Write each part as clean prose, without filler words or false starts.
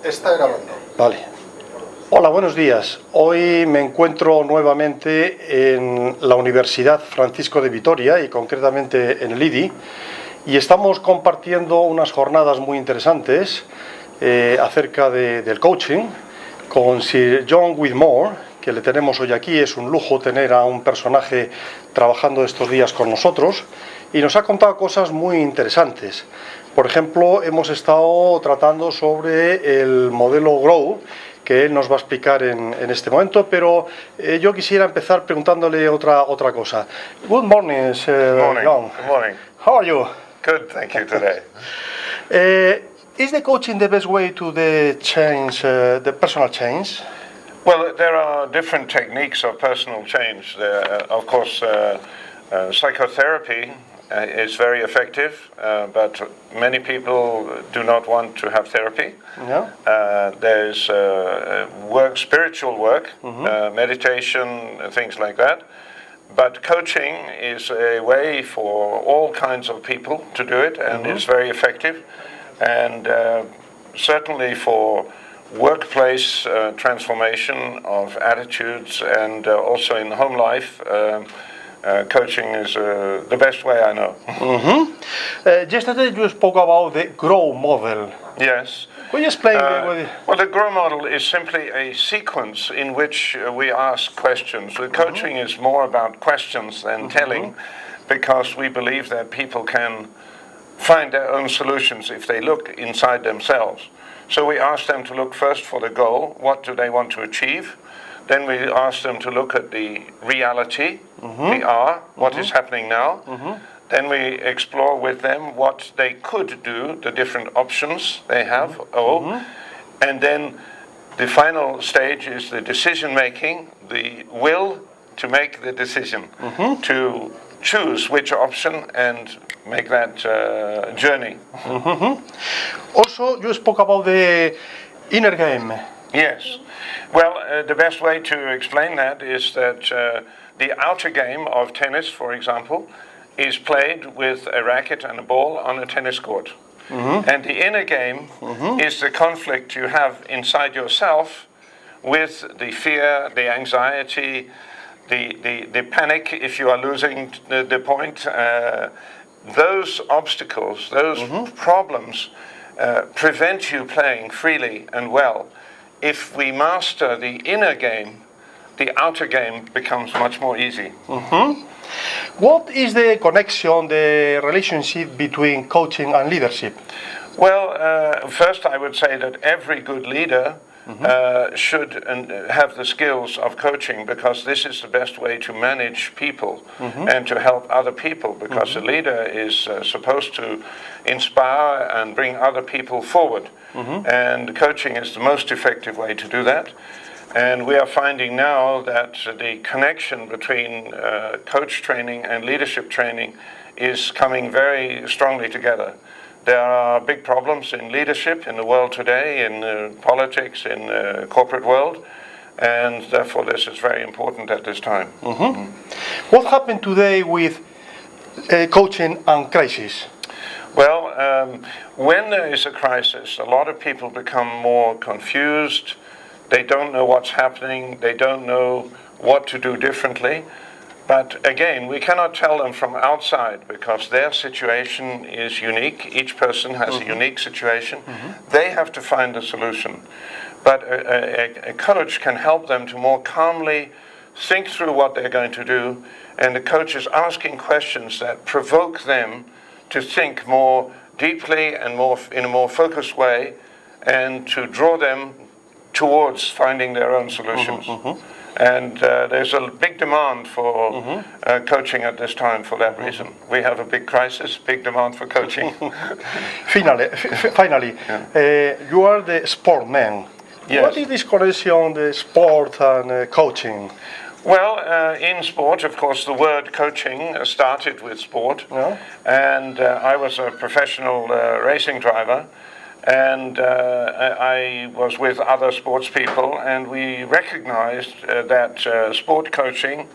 Está grabando. Vale. Hola, buenos días. Hoy me encuentro nuevamente en la Universidad Francisco de Vitoria y concretamente en el IDI y estamos compartiendo unas jornadas muy interesantes acerca del coaching con Sir John Whitmore, que le tenemos hoy aquí. Es un lujo tener a un personaje trabajando estos días con nosotros y nos ha contado cosas muy interesantes. Por ejemplo, hemos estado tratando sobre el modelo Grow, que él nos va a explicar en este momento, pero yo quisiera empezar preguntándole otra cosa. Good morning, Morning. John. Good morning. How are you? Good, thank you today. Is the coaching the best way to change, the personal change? Well, there are different techniques of personal change. Of course, psychotherapy is very effective, but many people do not want to have therapy. Yeah. There's spiritual work, meditation, things like that. But coaching is a way for all kinds of people to do it, and it's very effective. And certainly for workplace transformation of attitudes and also in home life, coaching is the best way I know. Yesterday you spoke about the GROW model. Yes. Could you explain? Well, the GROW model is simply a sequence in which we ask questions. The coaching is more about questions than telling, because we believe that people can find their own solutions if they look inside themselves. So we ask them to look first for the goal. What do they want to achieve? Then we ask them to look at the reality, the R, what is happening now. Then we explore with them what they could do, the different options they have. And then the final stage is the decision making, the will to make the decision, to choose which option and make that journey. Also, you spoke about the inner game. Yes. Well, the best way to explain that is that the outer game of tennis, for example, is played with a racket and a ball on a tennis court. And the inner game is the conflict you have inside yourself with the fear, the anxiety, the panic if you are losing the point. Those obstacles, those problems prevent you playing freely and well. If we master the inner game, the outer game becomes much more easy. What is the connection, the relationship between coaching and leadership? Well, first I would say that every good leader should have the skills of coaching, because this is the best way to manage people and to help other people, because a leader is supposed to inspire and bring other people forward. And coaching is the most effective way to do that. And we are finding now that the connection between coach training and leadership training is coming very strongly together. There are big problems in leadership in the world today, in politics, in the corporate world, and therefore this is very important at this time. What happened today with coaching and crisis? Well, when there is a crisis, a lot of people become more confused. They don't know what's happening. They don't know what to do differently. But again, we cannot tell them from outside, because their situation is unique. Each person has a unique situation. They have to find a solution. But a coach can help them to more calmly think through what they're going to do. And the coach is asking questions that provoke them to think more deeply and in a more focused way, and to draw them towards finding their own solutions. And there's a big demand for coaching at this time for that reason. We have a big crisis, big demand for coaching. Finally, you are the sportman. Yes. What is this connection, the sport and coaching? Well, in sport, of course, the word coaching started with sport. And I was a professional racing driver. And I was with other sports people, and we recognized that sport coaching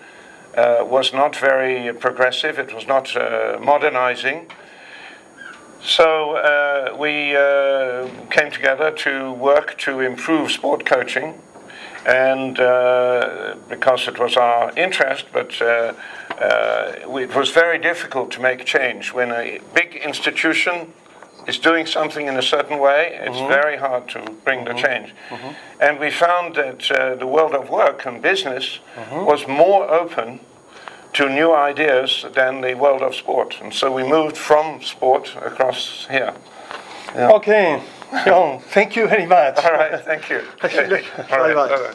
was not very progressive. It was not modernizing. So we came together to work to improve sport coaching, and because it was our interest, but it was very difficult to make change. When a big institution is doing something in a certain way, it's very hard to bring the change. And we found that the world of work and business was more open to new ideas than the world of sport. And so we moved from sport across here. Okay, John, thank you very much. All right, thank you. Bye-bye. All right, bye-bye.